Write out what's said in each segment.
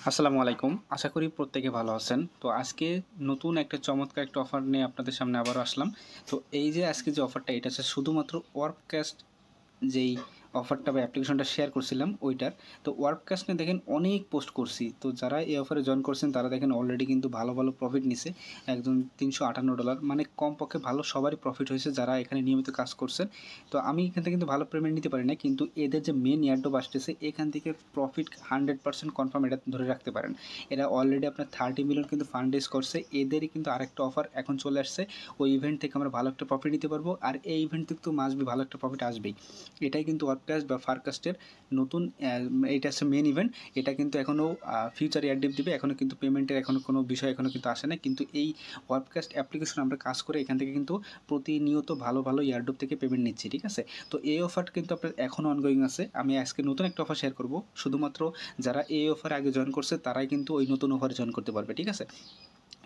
আসসালামু আলাইকুম। আশা করি প্রত্যেকে ভালো আছেন। তো আজকে নতুন একটা চমৎকার একটা অফার নিয়ে আপনাদের সামনে আবারও আসলাম। তো এই যে আজকে যে অফারটা এটা হচ্ছে শুধুমাত্র ওয়ার্কক্যাস্ট যেই অফারটা বা অ্যাপ্লিকেশনটা শেয়ার করছিলাম ওইটার। তো ওয়ার্কক্যাস্ট নিয়ে দেখেন অনেক পোস্ট করছি। তো যারা এই অফারে জয়েন করছেন তারা দেখেন অলরেডি কিন্তু ভালো প্রফিট নিছে। একজন $৩৫৮ মানে কমপক্ষে ভালো সবারই প্রফিট হয়েছে যারা এখানে নিয়মিত কাজ করছেন। তো আমি এখান থেকে কিন্তু ভালো পেমেন্ট নিতে পারি না। কিন্তু এদের যে মেইন এয়ারড্রপ আসতেছে এখান থেকে প্রফিট 100% কনফার্ম এটা ধরে রাখতে পারেন। এরা অলরেডি আপনার 30 মিলিয়ন কিন্তু ফান্ড রেজ করছে। এদেরই কিন্তু আরেকটা অফার এখন চলে আসছে। ওই ইভেন্ট থেকে আমরা ভালো একটা প্রফিট নিতে পারবো। আর এই ইভেন্ট থেকে তো মাস্ট বি ভালো একটা প্রফিট আসবেই। এটাই কিন্তু ওয়ার্ককাস্ট বা ফারকাস্টের নতুন এটা হচ্ছে মেন ইভেন্ট। এটা কিন্তু এখনও ফিউচার এয়ারড্রপ দিবে। এখনও কিন্তু পেমেন্টের এখনও কোনো বিষয় এখনও কিন্তু আসে না। কিন্তু এই ওয়ার্ককাস্ট অ্যাপ্লিকেশন আমরা কাজ করে এখান থেকে কিন্তু প্রতিনিয়ত ভালো এয়ারড্রপ থেকে পেমেন্ট নিচ্ছি, ঠিক আছে? তো এই অফার কিন্তু আপনার এখনও অনগোয়িং আছে। আমি আজকে নতুন একটা অফার শেয়ার করব। শুধুমাত্র যারা এই অফারে আগে জয়েন করছে তারাই কিন্তু ওই নতুন অফারে জয়েন করতে পারবে, ঠিক আছে?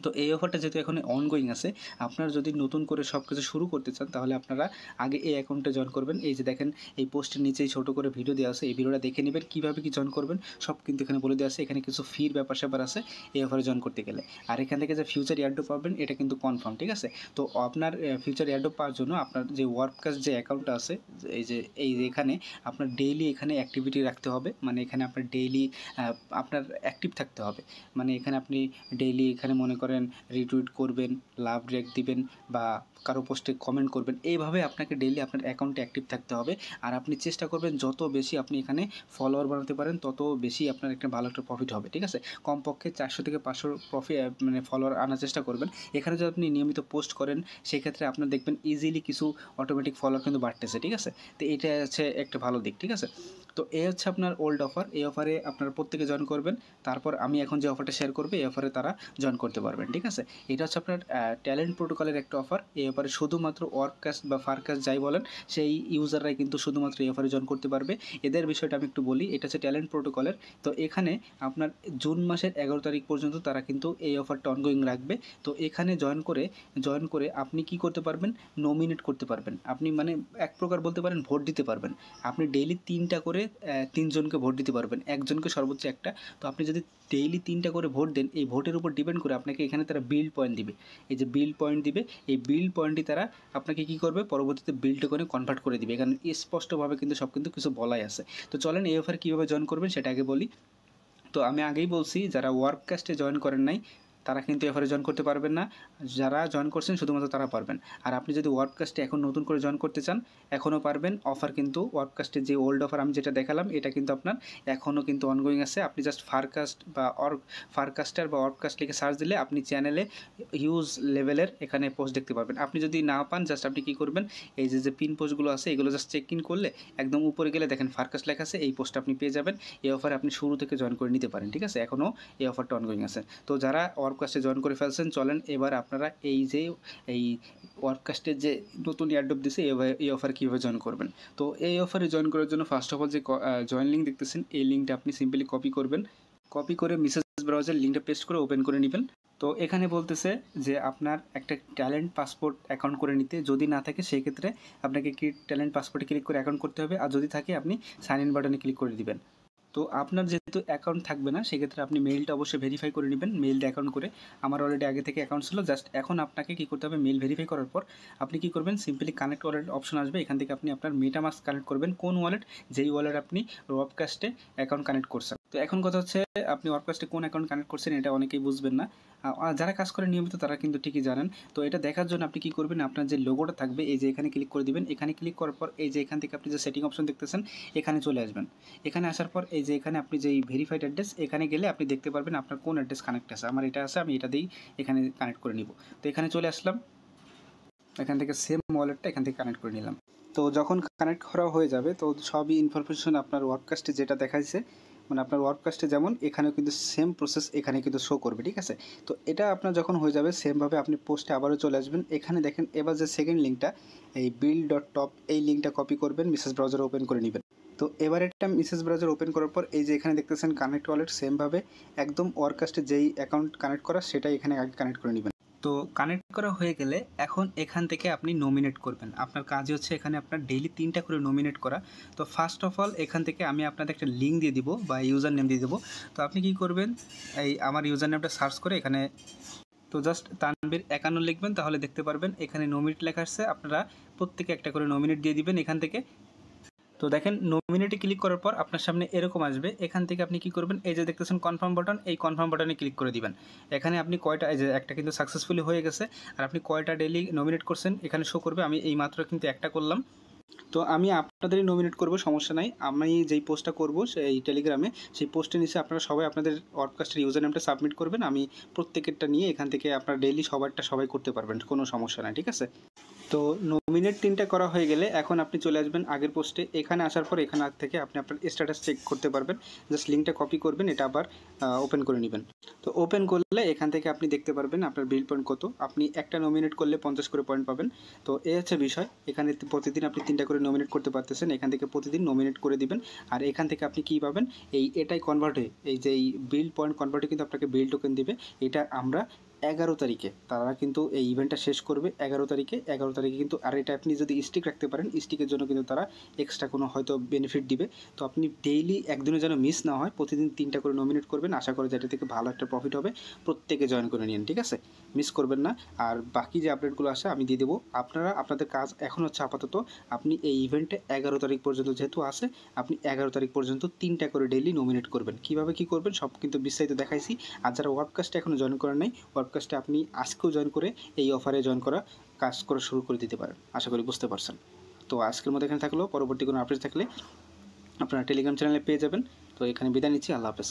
তো এই অফারটা যেহেতু এখন অনগোয়িং আছে, আপনারা যদি নতুন করে সব কিছু শুরু করতে চান তাহলে আপনারা আগে এই অ্যাকাউন্টে জয়েন করবেন। এই যে দেখেন এই পোস্টের নিচেই ছোটো করে ভিডিও দেওয়া আছে, এই ভিডিওটা দেখে নেবেন কীভাবে কি জয়েন করবেন সব কিন্তু এখানে বলে দেওয়া আছে। এখানে কিছু ফির ব্যাপার আছে এই অফারে জয়েন করতে গেলে। আর এখান থেকে যে ফিউচার এয়ারড্রপ পাবেন এটা কিন্তু কনফার্ম, ঠিক আছে? তো আপনার ফিউচার এয়ারড্রপ পাওয়ার জন্য আপনার যে ওয়ার্ককাস্ট যে অ্যাকাউন্টটা আছে এই যে এখানে আপনার ডেইলি এখানে অ্যাক্টিভিটি রাখতে হবে। মানে এখানে আপনার ডেইলি আপনার অ্যাক্টিভ থাকতে হবে। মানে এখানে আপনি ডেইলি এখানে মনে করেন রিটুইট করবেন, লাভ রিঅ্যাক্ট দিবেন বা কারো পোস্টে কমেন্ট করবেন। এইভাবে আপনাকে ডেইলি আপনার অ্যাকাউন্টে অ্যাক্টিভ থাকতে হবে। আর আপনি চেষ্টা করবেন যত বেশি আপনি এখানে ফলোয়ার বানাতে পারেন তত বেশি আপনার একটা ভালো একটা প্রফিট হবে, ঠিক আছে? কমপক্ষে 400 থেকে 500 মানে ফলোয়ার আনার চেষ্টা করবেন। এখানে যদি আপনি নিয়মিত পোস্ট করেন সেক্ষেত্রে আপনার দেখবেন ইজিলি কিছু অটোমেটিক ফলোয়ার কিন্তু বাড়তেছে, ঠিক আছে? তো এটা হচ্ছে একটা ভালো দিক, ঠিক আছে? তো এই হচ্ছে আপনার ওল্ড অফার। এই অফারে আপনারা প্রত্যেকে জয়েন করবেন। তারপর আমি এখন যে অফারটা শেয়ার করব এই অফারে তারা জয়েন করতে পারবেন, ঠিক আছে? এটা হচ্ছে আপনার ট্যালেন্ট প্রোটোকলের একটা অফার। এই অফারে শুধুমাত্র ওয়ার্ককাস্ট বা ফারকাস্ট যাই বলেন সেই ইউজাররাই কিন্তু শুধুমাত্র এই অফারে জয়েন করতে পারবে। এদের বিষয়টা আমি একটু বলি। এটা হচ্ছে ট্যালেন্ট প্রোটোকলের। তো এখানে আপনার জুন মাসের 11 তারিখ পর্যন্ত তারা কিন্তু এই অফারটা অনগোয়িং রাখবে। তো এখানে জয়েন করে আপনি কি করতে পারবেন? নমিনেট করতে পারবেন। আপনি মানে এক প্রকার বলতে পারেন ভোট দিতে পারবেন। আপনি ডেইলি 3টা করে 3 জনকে ভোট দিতে পারবেন। একজনকে সর্বোচ্চ একটা। তো আপনি যদি ডেইলি 3টা করে ভোট দেন এই ভোটের উপর ডিপেন্ড করে আপনাকে এখানে তারা বিল্ড পয়েন্ট দিবে। এই যে বিল্ড পয়েন্ট দিবে, এই বিল্ড পয়েন্টই তারা আপনাকে কী করবে পরবর্তীতে বিল্ড টোকেনে কনভার্ট করে দিবে। এখানে স্পষ্টভাবে কিন্তু সব কিন্তু কিছু বলাই আছে। তো চলেন এই অফারে কীভাবে জয়েন করবেন সেটা আগে বলি। তো আমি আগেই বলছি যারা ওয়ার্ককাস্টে জয়েন করেন নাই তারা কিন্তু এফারে জয়েন করতে পারবেন না। যারা জয়েন করছেন শুধুমাত্র তারা পারবেন। আর আপনি যদি ওয়ার্ককাস্টে এখন নতুন করে জয়েন করতে চান এখনও পারবেন। অফার কিন্তু ওয়ার্ককাস্টের যে ওল্ড অফার আমি যেটা দেখালাম এটা কিন্তু আপনার এখনও কিন্তু অনগোয়িং আছে। আপনি জাস্ট ফারকাস্ট বা ফারকাস্টার বা ওয়ার্ককাস্ট লিখে সার্চ দিলে আপনি চ্যানেলে হিউজ লেভেলের এখানে পোস্ট দেখতে পারবেন। আপনি যদি না পান জাস্ট আপনি কী করবেন, এই যে পিন পোস্টগুলো আছে এগুলো জাস্ট চেক ইন করলে একদম উপরে গেলে দেখেন ফারকাস্ট লেখা আছে, এই পোস্টটা আপনি পেয়ে যাবেন। এই অফারে আপনি শুরু থেকে জয়েন করে নিতে পারেন, ঠিক আছে? এখনও এই অফারটা অনগোয়িং আছে। তো যারা ওয়ার্ককাস্টে জয়েন করে ফেলছেন চলেন এবার আপনারা এই ওয়ার্ককাস্টের যে নতুন এয়ারড্রপ দিছে এই অফারে কীভাবে জয়েন করবেন। তো এই অফারে জয়েন করার জন্য ফার্স্ট অফ অল যে জয়েন লিঙ্ক দেখতেছেন এই লিঙ্কটা আপনি সিম্পলি কপি করবেন। কপি করে মেসেজ ব্রাউজার লিঙ্কটা পেস্ট করে ওপেন করে নেবেন। তো এখানে বলতেছে যে আপনার একটা ট্যালেন্ট পাসপোর্ট অ্যাকাউন্ট করে নিতে, যদি না থাকে সেই ক্ষেত্রে আপনাকে কি ট্যালেন্ট পাসপোর্টে ক্লিক করে অ্যাকাউন্ট করতে হবে, আর যদি থাকে আপনি সাইন ইন বাটনে ক্লিক করে দিবেন। তো আপনার যেহেতু অ্যাকাউন্ট থাকবে না সেক্ষেত্রে আপনি মেইলটা অবশ্যই ভেরিফাই করে নেবেন। মেইলটা অ্যাকাউন্ট করে আমার অলরেডি আগে থেকে অ্যাকাউন্ট ছিল, জাস্ট এখন আপনাকে কী করতে হবে, মেইল ভেরিফাই করার পর আপনি কী করবেন, সিম্পলি কানেক্ট ওয়ালেট অপশন আসবে। এখান থেকে আপনি আপনার মেটামাস্ক কানেক্ট করবেন। কোন ওয়ালেট? যেই ওয়ালেট আপনি ওয়ার্ককাস্টে অ্যাকাউন্ট কানেক্ট করছেন। তো এখন কথা হচ্ছে আপনি ওয়ার্ককাস্টে কোন অ্যাকাউন্ট কানেক্ট করছেন এটা অনেকেই বুঝবেন না। যারা কাজ করে নিয়মিত তারা কিন্তু ঠিকই জানেন। তো এটা দেখার জন্য আপনি কী করবেন, আপনার যে লোগোটা থাকবে এই যে এখানে ক্লিক করে দিবেন। এখানে ক্লিক করার পর এই যে এখান থেকে আপনি যে সেটিং অপশন দেখতেছেন এখানে চলে আসবেন। এখানে আসার পর এই যে এখানে আপনি যেই ভেরিফাইড অ্যাড্রেস এখানে গেলে আপনি দেখতে পারবেন আপনার কোন অ্যাড্রেস কানেক্ট আছে। আমার এটা আছে, আমি এটা দিয়েই এখানে কানেক্ট করে নিব। তো এখানে চলে আসলাম, এখান থেকে সেম ওয়ালেটটা এখান থেকে কানেক্ট করে নিলাম। তো যখন কানেক্ট করা হয়ে যাবে তো সবই ইনফরমেশন আপনার ওয়ার্ককাস্টে যেটা দেখাইছে, মানে আপনার ওয়ার্ককাস্টে যেমন এখানেও কিন্তু সেম প্রসেস এখানে কিন্তু শো করবে, ঠিক আছে? তো এটা আপনার যখন হয়ে যাবে সেমভাবে আপনি পোস্টে আবারও চলে আসবেন। এখানে দেখেন এবার যে সেকেন্ড লিঙ্কটা এই build.top এই লিঙ্কটা কপি করবেন, মেসেজ ব্রাউজার ওপেন করে নেবেন। তো এবার একটা মেসেজ ব্রাউজার ওপেন করার পর এই যে এখানে দেখতেছেন কানেক্ট ওয়ালেট, সেমভাবে একদম ওয়ার্ককাস্টে যেই অ্যাকাউন্ট কানেক্ট করা সেটাই এখানে আগে কানেক্ট করে নেবেন। তো তো কানেক্ট করা হয়ে গেলে এখন এখান থেকে আপনি নমিনেট করবেন। আপনার কাজই হচ্ছে এখানে আপনার ডেইলি 3টা করে নমিনেট করা। তো ফার্স্ট অফ অল এখান থেকে আমি আপনাদের একটা লিঙ্ক দিয়ে দিব বা ইউজার নেম দিয়ে দেবো। তো আপনি কি করবেন, এই আমার ইউজার নেমটা সার্চ করে এখানে তো জাস্ট তানভীর 51 লিখবেন, তাহলে দেখতে পারবেন এখানে নমিনেট লেখা আসছে। আপনারা প্রত্যেকে একটা করে নমিনেট দিয়ে দিবেন এখান থেকে। তো দেখেন নমিনেটে ক্লিক করার পর আপনার সামনে এরকম আসবে। এখান থেকে আপনি কি করবেন, এই যে দেখতেছেন কনফার্ম বাটন, এই কনফার্ম বাটনে ক্লিক করে দিবেন। এখানে আপনি কয়টা, এই যে একটা কিন্তু সাকসেসফুলি হয়ে গেছে, আর আপনি কয়টা ডেইলি নমিনেট করছেন এখানে শো করবে। আমি এই মাত্র কিন্তু একটা করলাম। তো আমি আপনাদেরই নমিনেট করব, সমস্যা নাই। আমি যেই পোস্টটা করব সেই টেলিগ্রামে, সেই পোস্টের নিচে আপনারা সবাই আপনাদের ওয়ার্ডকাস্টের ইউজার নেমটা সাবমিট করবেন। আমি প্রত্যেকেরটা নিয়ে এখান থেকে আপনারা ডেইলি সবারটা সবাই করতে পারবেন, কোনো সমস্যা নাই, ঠিক আছে। তো নমিনেট 3টা করা হয়ে গেলে এখন আপনি চলে আসবেন আগের পোস্টে। এখানে আসার পর এখান থেকে আপনি আপনার স্ট্যাটাস চেক করতে পারবেন। জাস্ট লিঙ্কটা কপি করবেন, এটা আবার ওপেন করে নেবেন। তো ওপেন করলে এখান থেকে আপনি দেখতে পারবেন আপনার বিল পয়েন্ট কত। আপনি একটা নমিনেট করলে 50 করে পয়েন্ট পাবেন। তো এই হচ্ছে বিষয়। এখানে প্রতিদিন আপনি 3টা করে নমিনেট করতে পারতেছেন। এখান থেকে প্রতিদিন নমিনেট করে দিবেন। আর এখান থেকে আপনি কী পাবেন, এটাই কনভার্ট হয়ে, এই যে এই বিল পয়েন্ট কনভার্টে কিন্তু আপনাকে বিল টোকেন দিবে। এটা আমরা 11 তারিখে তারা কিন্তু এই ইভেন্টটা শেষ করবে 11 তারিখে। 11 তারিখে কিন্তু, আর এটা আপনি যদি স্টিক রাখতে পারেন, স্টিকের জন্য কিন্তু তারা এক্সট্রা কোনো হয়তো বেনিফিট দিবে। তো আপনি ডেইলি একদিনও যেন মিস না হয়, প্রতিদিন 3টা করে নমিনেট করবেন। আশা করি যেটা থেকে ভালো একটা প্রফিট হবে। প্রত্যেকে জয়েন করে নিন, ঠিক আছে, মিস করবেন না। আর বাকি যে আপডেটগুলো আসে আমি দিয়ে দেবো। আপনারা আপনাদের কাজ এখন হচ্ছে আপাতত আপনি এই ইভেন্টে 11 তারিখ পর্যন্ত যেহেতু আসে, আপনি 11 তারিখ পর্যন্ত 3টা করে ডেইলি নমিনেট করবেন। কীভাবে কী করবেন সব কিন্তু বিস্তারিত দেখাইছি। আর যারা ওয়ার্ডকাস্টে এখনও জয়েন করেন নাই, ওয়ার্ডকাস্টে আপনি আজকেও জয়েন করে এই অফারে জয়েন করা কাজ করা শুরু করে দিতে পারেন। আশা করি বুঝতে পারছেন। তো আজকের মতো এখানে থাকলেও পরবর্তী কোনো আপডেট থাকলে আপনারা টেলিগ্রাম চ্যানেলে পেয়ে যাবেন। তো এখানে বিদায় নিচ্ছি, আল্লাহ হাফেজ।